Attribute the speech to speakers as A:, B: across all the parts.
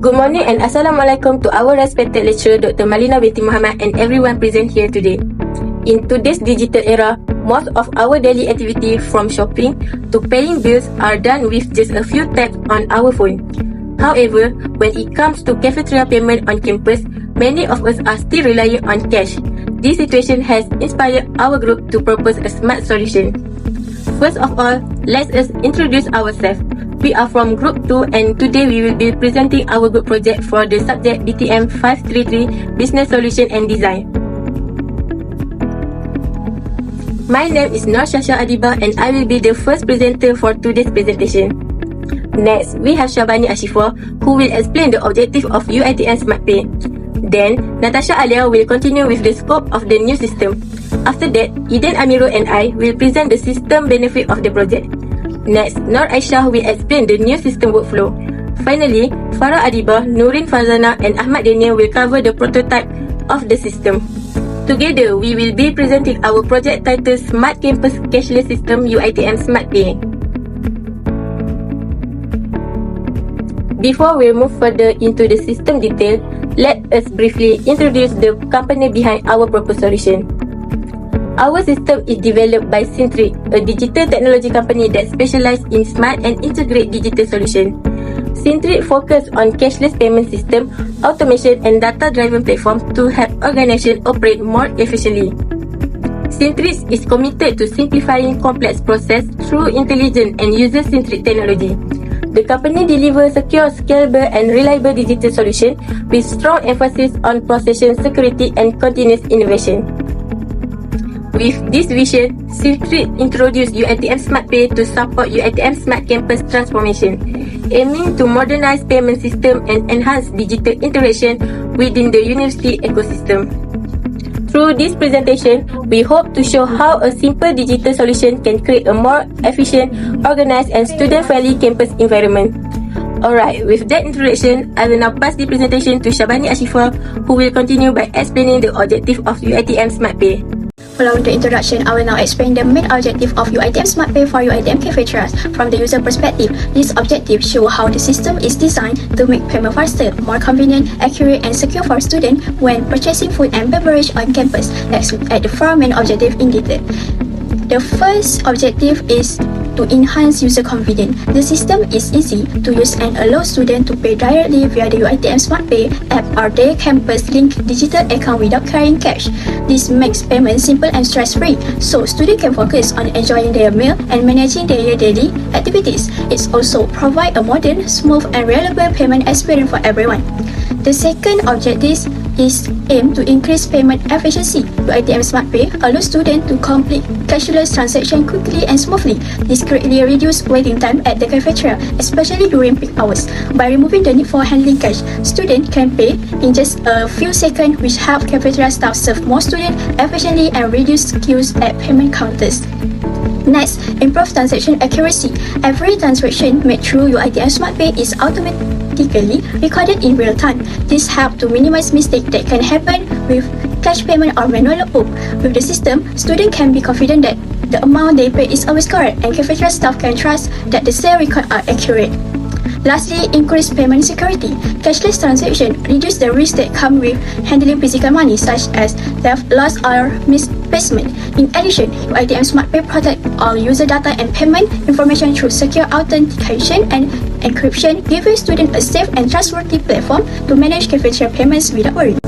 A: Good morning and Assalamualaikum to our respected lecturer Dr. Malina binti Muhammad and everyone present here today. In today's digital era, most of our daily activity from shopping to paying bills are done with just a few taps on our phone. However, when it comes to cafeteria payment on campus, many of us are still relying on cash. This situation has inspired our group to propose a smart solution. First of all, let us introduce ourselves. We are from Group 2 and today we will be presenting our group project for the subject BTM533 Business Solution and Design. My name is Nur Shasha Adiba and I will be the first presenter for today's presentation. Next, we have Syabani Ashifah who will explain the objective of UiTM Smart Pay. Then, Natasha Alia will continue with the scope of the new system. After that, Eden Amirul and I will present the system benefit of the project. Next, Nur Aisyah will explain the new system workflow. Finally, Farah Adiba, Nurin Fazana and Ahmad Daniel will cover the prototype of the system. Together, we will be presenting our project titled Smart Campus Cashless System UiTM Smart Pay. Before we move further into the system detail, let us briefly introduce the company behind our proposed solution. Our system is developed by Centric, a digital technology company that specializes in smart and integrated digital solutions. Centric focuses on cashless payment system, automation and data-driven platforms to help organizations operate more efficiently. Centric is committed to simplifying complex processes through intelligent and user-centric technology. The company delivers secure, scalable and reliable digital solutions with strong emphasis on procession security and continuous innovation. With this vision, Centric introduced UiTM Smart Pay to support UiTM Smart Campus transformation, aiming to modernize payment system and enhance digital interaction within the university ecosystem. Through this presentation, we hope to show how a simple digital solution can create a more efficient, organized and student-friendly campus environment. Alright, with that introduction, I will now pass the presentation to Syabani Ashifah who will continue by explaining the objective of UiTM Smart Pay.
B: Following the introduction, I will now explain the main objective of UiTM Smart Pay for UiTM cafeterias from the user perspective. These objectives show how the system is designed to make payment faster, more convenient, accurate and secure for students when purchasing food and beverage on campus. Let's look at the four main objectives in detail. The first objective is to enhance user convenience. The system is easy to use and allows students to pay directly via the UiTM Smart Pay app or their campus-linked digital account without carrying cash. This makes payment simple and stress-free, so students can focus on enjoying their meal and managing their daily activities. It also provides a modern, smooth and reliable payment experience for everyone. The second objective is aimed to increase payment efficiency. UiTM Smart Pay allows students to complete cashless transactions quickly and smoothly. This greatly reduces waiting time at the cafeteria, especially during peak hours. By removing the need for handling cash, students can pay in just a few seconds, which helps cafeteria staff serve more students efficiently and reduce queues at payment counters. Next, improve transaction accuracy. Every transaction made through UiTM Smart Pay is automatically recorded in real time. This helps to minimize mistakes that can happen with cash payment or manual oop. With the system, students can be confident that the amount they pay is always correct and cafeteria staff can trust that the sale records are accurate. Lastly, increase payment security. Cashless transactions reduce the risk that come with handling physical money, such as theft, loss, or misplacement. In addition, UiTM Smart Pay protects all user data and payment information through secure authentication and encryption, giving students a safe and trustworthy platform to manage cafeteria payments without worry.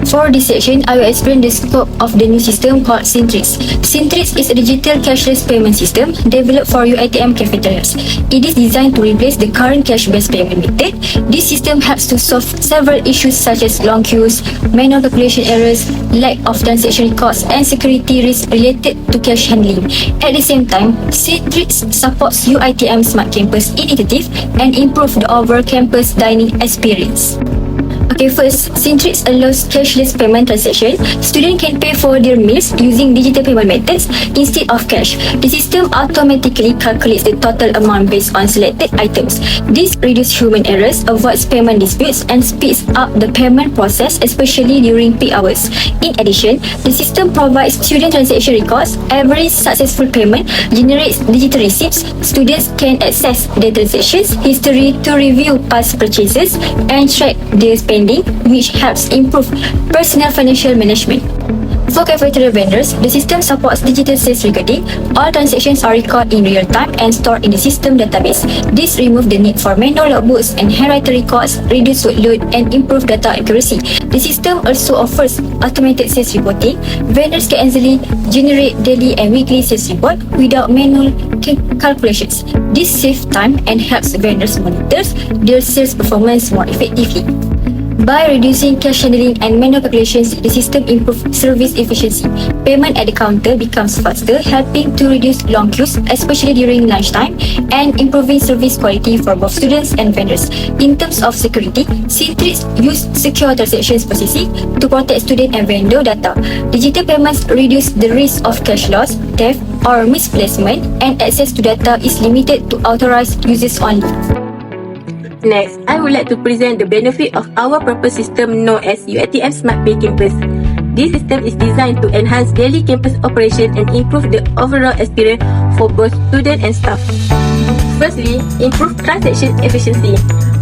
C: For this section, I will explain the scope of the new system called Centric. Centric is a digital cashless payment system developed for UiTM cafeterias. It is designed to replace the current cash-based payment method. This system helps to solve several issues such as long queues, manual calculation errors, lack of transaction records, and security risks related to cash handling. At the same time, Centric supports UiTM Smart Campus initiative and improves the overall campus dining experience. Okay, first, Centrix allows cashless payment transaction. Students can pay for their meals using digital payment methods instead of cash. The system automatically calculates the total amount based on selected items. This reduces human errors, avoids payment disputes, and speeds up the payment process, especially during peak hours. In addition, the system provides student transaction records. Every successful payment generates digital receipts. Students can access their transactions history to review past purchases and track their spending, which helps improve personal financial management. For cafeteria vendors, the system supports digital sales recording. All transactions are recorded in real time and stored in the system database. This removes the need for manual logbooks and handwritten records, reduce workload, and improve data accuracy. The system also offers automated sales reporting. Vendors can easily generate daily and weekly sales report without manual calculations. This saves time and helps vendors monitor their sales performance more effectively. By reducing cash handling and manual calculations, the system improves service efficiency. Payment at the counter becomes faster, helping to reduce long queues, especially during lunchtime, and improving service quality for both students and vendors. In terms of security, Centrix uses secure transactions processing to protect student and vendor data. Digital payments reduce the risk of cash loss, theft, or misplacement, and access to data is limited to authorized users only.
A: Next, I would like to present the benefit of our proposed system known as UiTM Smart Pay Campus. This system is designed to enhance daily campus operation and improve the overall experience for both students and staff. Firstly, improve transaction efficiency.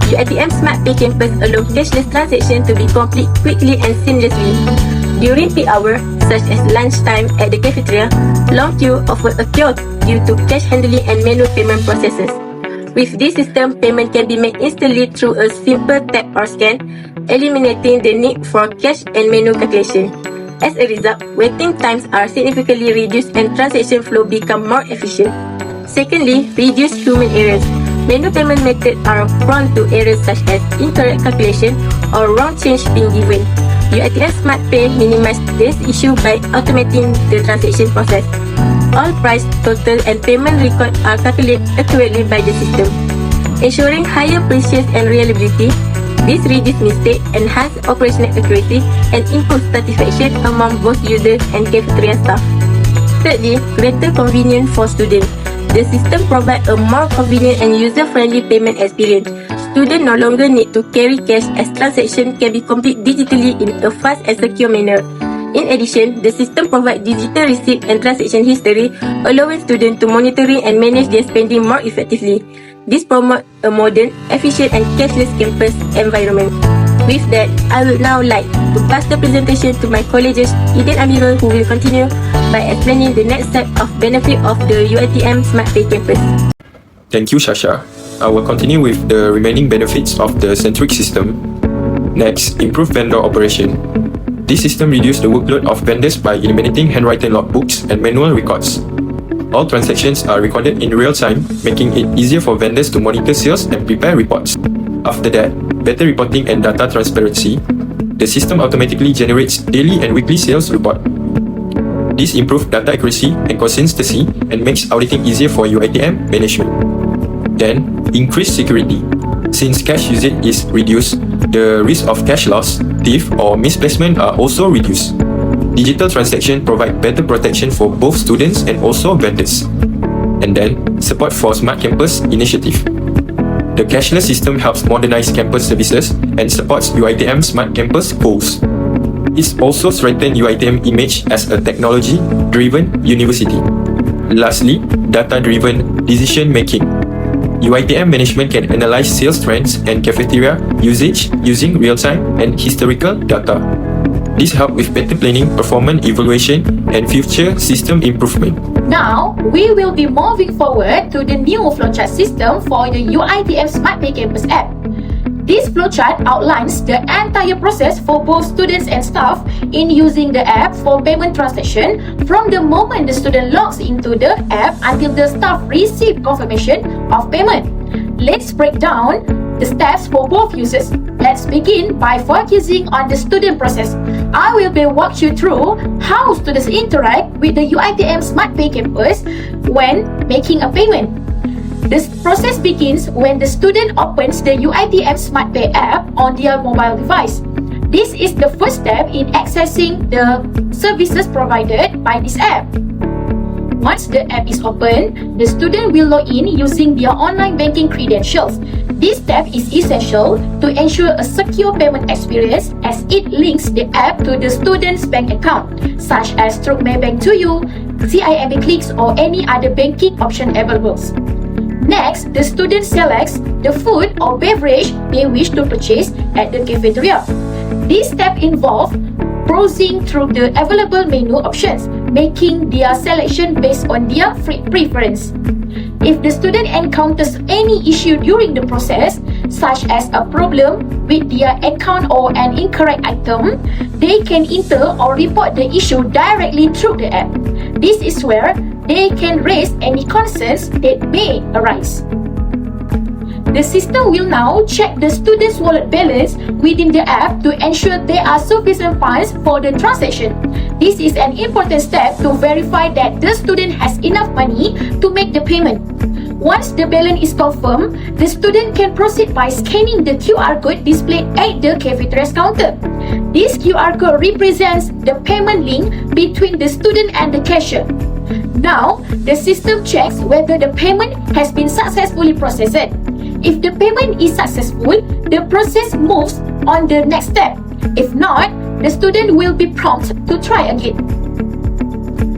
A: UiTM Smart Pay Campus allows cashless transactions to be complete quickly and seamlessly. During peak hour, such as lunchtime at the cafeteria, long queue often occurs due to cash handling and manual payment processes. With this system, payment can be made instantly through a simple tap or scan, eliminating the need for cash and manual calculation. As a result, waiting times are significantly reduced and transaction flow become more efficient. Secondly, reduce human errors. Manual payment methods are prone to errors such as incorrect calculation or wrong change being given. UiTM Smart Pay minimizes this issue by automating the transaction process. All price, total, and payment records are calculated accurately by the system, ensuring higher precision and reliability. This reduces mistakes, enhances operational accuracy, and improves satisfaction among both users and cafeteria staff. Thirdly, greater convenience for students. The system provides a more convenient and user-friendly payment experience. Students no longer need to carry cash as transactions can be completed digitally in a fast and secure manner. In addition, the system provides digital receipt and transaction history, allowing students to monitor and manage their spending more effectively. This promotes a modern, efficient, and cashless campus environment. With that, I would now like to pass the presentation to my colleagues, Eden Amirul, who will continue by explaining the next set of benefits of the UiTM Smart Pay Campus.
D: Thank you, Shasha. I will continue with the remaining benefits of the Centrix system. Next, improve vendor operation. This system reduces the workload of vendors by eliminating handwritten logbooks and manual records. All transactions are recorded in real time, making it easier for vendors to monitor sales and prepare reports. After that, better reporting and data transparency. The system automatically generates daily and weekly sales report. This improves data accuracy and consistency and makes auditing easier for UiTM management. Then, increase security. Since cash usage is reduced, the risk of cash loss, theft, or misplacement are also reduced. Digital transactions provide better protection for both students and also vendors. And then, support for Smart Campus initiative. The cashless system helps modernize campus services and supports UiTM Smart Campus goals. It also strengthens UiTM image as a technology-driven university. Lastly, data-driven decision-making. UiTM management can analyze sales trends and cafeteria usage using real-time and historical data. This helps with better planning, performance evaluation, and future system improvement.
E: Now, we will be moving forward to the new flowchart system for the UiTM Smart Pay Campus app. This flowchart outlines the entire process for both students and staff in using the app for payment transaction from the moment the student logs into the app until the staff receive confirmation of payment. Let's break down the steps for both users. Let's begin by focusing on the student process. I will walk you through how students interact with the UiTM Smart Pay Campus when making a payment. This process begins when the student opens the UiTM SmartPay app on their mobile device. This is the first step in accessing the services provided by this app. Once the app is open, the student will log in using their online banking credentials. This step is essential to ensure a secure payment experience as it links the app to the student's bank account, such as through Maybank to You, CIMB Clicks, or any other banking option available. Next, the student selects the food or beverage they wish to purchase at the cafeteria. This step involves browsing through the available menu options, making their selection based on their preference. If the student encounters any issue during the process, such as a problem with their account or an incorrect item, they can enter or report the issue directly through the app. This is where they can raise any concerns that may arise. The system will now check the student's wallet balance within the app to ensure there are sufficient funds for the transaction. This is an important step to verify that the student has enough money to make the payment. Once the balance is confirmed, the student can proceed by scanning the QR code displayed at the cafeteria's counter. This QR code represents the payment link between the student and the cashier. Now, the system checks whether the payment has been successfully processed. If the payment is successful, the process moves on the next step. If not, the student will be prompted to try again.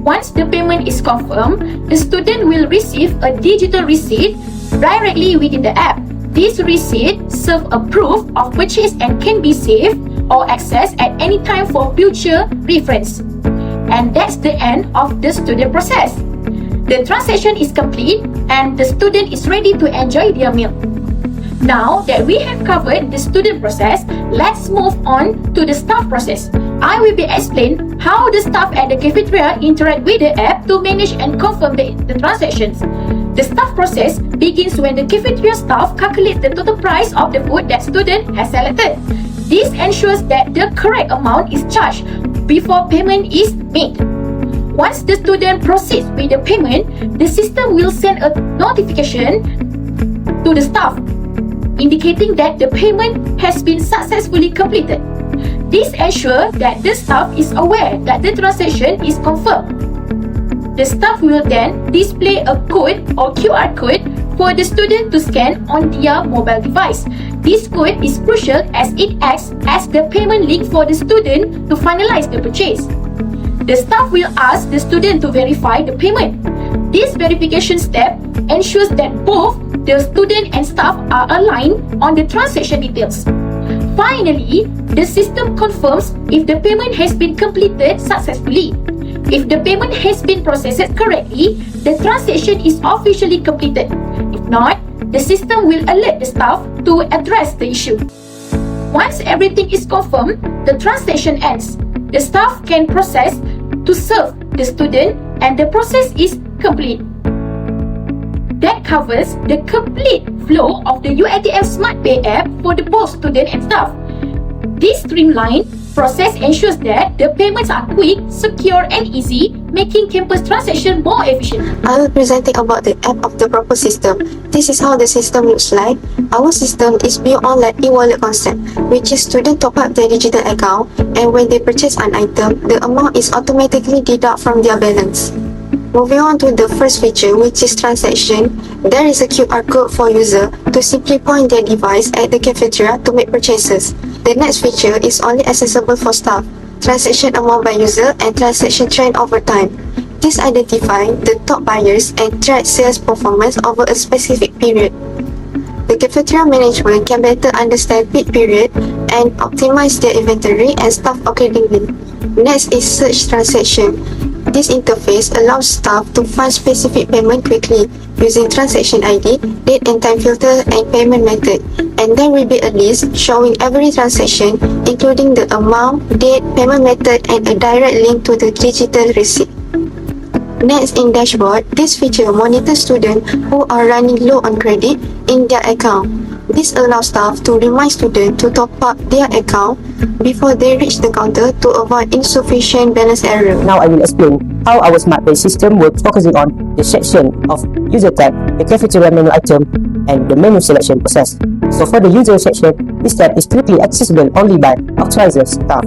E: Once the payment is confirmed, the student will receive a digital receipt directly within the app. This receipt serves a proof of purchase and can be saved or accessed at any time for future reference. And that's the end of the student process. The transaction is complete and the student is ready to enjoy their meal. Now that we have covered the student process, let's move on to the staff process. I will be explain how the staff at the cafeteria interact with the app to manage and confirm the transactions. The staff process begins when the cafeteria staff calculates the total price of the food that student has selected. This ensures that the correct amount is charged before payment is made. Once the student proceeds with the payment, the system will send a notification to the staff indicating that the payment has been successfully completed. This ensures that the staff is aware that the transaction is confirmed. The staff will then display a code or QR code for the student to scan on their mobile device. This code is crucial as it acts as the payment link for the student to finalize the purchase. The staff will ask the student to verify the payment. This verification step ensures that both the student and staff are aligned on the transaction details. Finally, the system confirms if the payment has been completed successfully. If the payment has been processed correctly, the transaction is officially completed. If not, the system will alert the staff to address the issue. Once everything is confirmed, the transaction ends. The staff can process to serve the student and the process is complete. That covers the complete flow of the UiTM SmartPay app for the both student and staff. This streamlined process ensures that the payments are quick, secure and easy, making campus transaction more efficient.
F: I will presenting about the app of the proposed system. This is how the system looks like. Our system is built on like e-wallet concept, which is student top up their digital account and when they purchase an item, the amount is automatically deducted from their balance. Moving on to the first feature, which is transaction, there is a QR code for user to simply point their device at the cafeteria to make purchases. The next feature is only accessible for staff, transaction amount by user and transaction trend over time. This identifies the top buyers and track sales performance over a specific period. The cafeteria management can better understand peak period and optimize their inventory and staff accordingly. Next is search transaction. This interface allows staff to find specific payment quickly using transaction ID, date and time filter and payment method, and there will be a list showing every transaction including the amount, date, payment method and a direct link to the digital receipt. Next in dashboard, this feature monitors students who are running low on credit in their account. This allows staff to remind students to top up their account before they reach the counter to avoid insufficient balance error.
G: Now I will explain how our SmartPay system works, focusing on the section of user type the cafeteria menu item, and the menu selection process. So for the user section, this tab is strictly accessible only by authorized staff.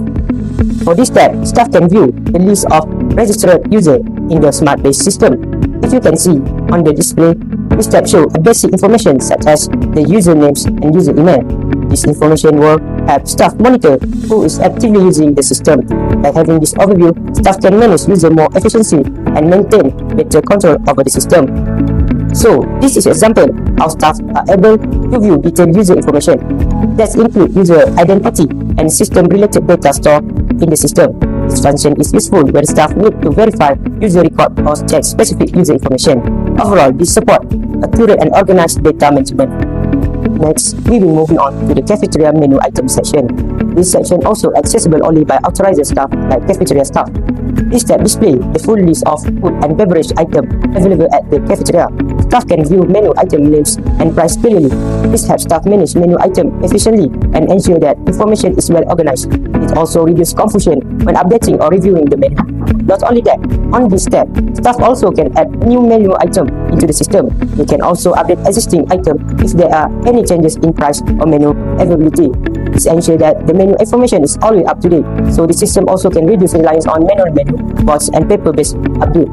G: For this tab, staff can view the list of registered users in the smart-based system. If you can see on the display, this tab shows basic information such as the usernames and user email. This information will help staff monitor who is actively using the system. By having this overview, staff can manage user more efficiently and maintain better control over the system. So, this is an example how staff are able to view detailed user information that include user identity and system-related data stored in the system. This function is useful when staff need to verify user record or check specific user information. Overall, this supports accurate and organized data management. Next, we will move on to the cafeteria menu item section. This section also accessible only by authorized staff like cafeteria staff. This tab displays the full list of food and beverage items available at the cafeteria. Staff can view menu item names and price clearly. This helps staff manage menu item efficiently and ensure that information is well organized. It also reduces confusion when updating or reviewing the menu. Not only that, on this tab, staff also can add new menu item into the system. They can also update existing item if there are any changes in price or menu availability. This ensures that the menu information is always up to date, so the system also can reduce reliance on manual menu boards and paper-based update.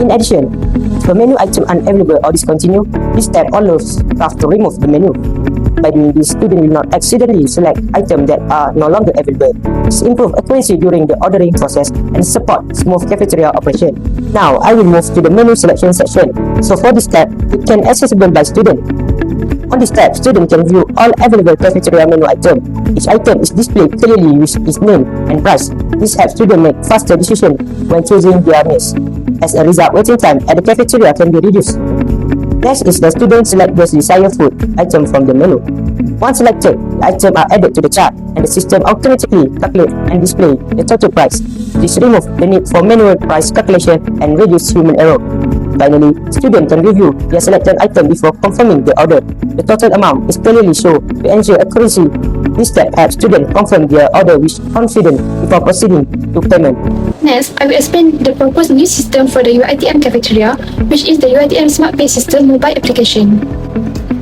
G: In addition, if a menu item unavailable or discontinued, this tab allows staff to remove the menu. By doing this, students will not accidentally select items that are no longer available. This improves accuracy during the ordering process and support smooth cafeteria operation. Now, I will move to the menu selection section. So for this tab, it can be accessible by student. On this tab, students can view all available cafeteria menu items. Each item is displayed clearly with its name and price. This helps students make faster decisions when choosing their meals. As a result, waiting time at the cafeteria can be reduced. Next is the student select the desired food item from the menu. Once selected, the items are added to the chart and the system automatically calculates and displays the total price. This removes the need for manual price calculation and reduces human error. Finally, students can review their selected item before confirming the order. The total amount is clearly shown to ensure accuracy. This step helps students confirm their order with confidence before proceeding to payment.
B: Next, I will explain the proposed new system for the UiTM cafeteria, which is the UiTM Smart Pay System mobile application.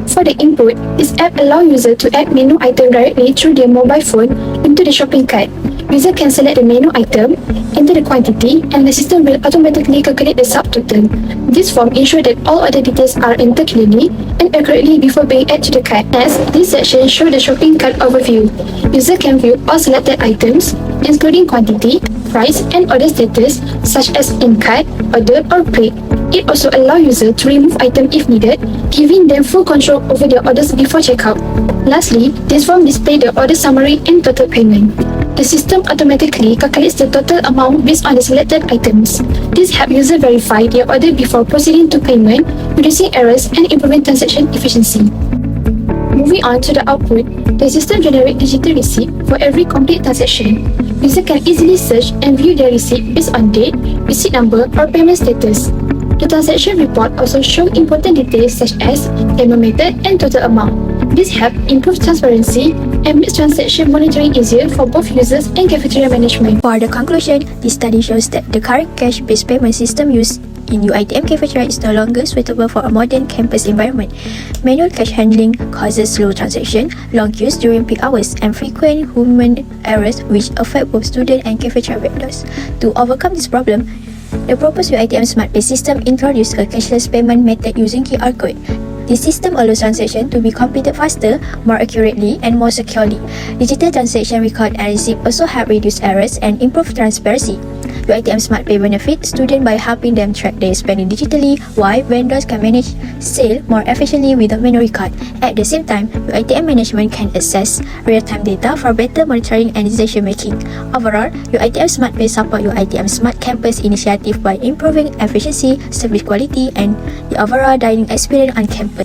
B: For the input, this app allows users to add menu item directly through their mobile phone into the shopping cart. User can select the menu item, enter the quantity, and the system will automatically calculate the subtotal. This form ensures that all other details are entered clearly and accurately before being added to the cart. Next, this section shows the shopping cart overview. User can view all selected items, including quantity, price, and order status, such as in cart, ordered, or paid. It also allows users to remove items if needed, giving them full control over their orders before checkout. Lastly, this form displays the order summary and total payment. The system automatically calculates the total amount based on the selected items. This helps users verify their order before proceeding to payment, reducing errors and improving transaction efficiency. Moving on to the output, the system generates digital receipt for every complete transaction. User can easily search and view their receipt based on date, receipt number, or payment status. The transaction report also shows important details such as payment method and total amount. This helps improve transparency and makes transaction monitoring easier for both users and cafeteria management.
H: For the conclusion, this study shows that the current cash-based payment system used in UiTM cafeteria is no longer suitable for a modern campus environment. Manual cash handling causes slow transaction, long queues during peak hours, and frequent human errors which affect both student and cafeteria vendors. To overcome this problem, the proposed UiTM Smart Pay system introduced a cashless payment method using QR code. This system allows transactions to be completed faster, more accurately, and more securely. Digital transaction record and receipt also help reduce errors and improve transparency. UiTM Smart Pay benefits students by helping them track their spending digitally, while vendors can manage sales more efficiently with a manual record. At the same time, UiTM management can access real-time data for better monitoring and decision-making. Overall, UiTM Smart Pay supports UiTM Smart Campus initiative by improving efficiency, service quality, and the overall dining experience on campus.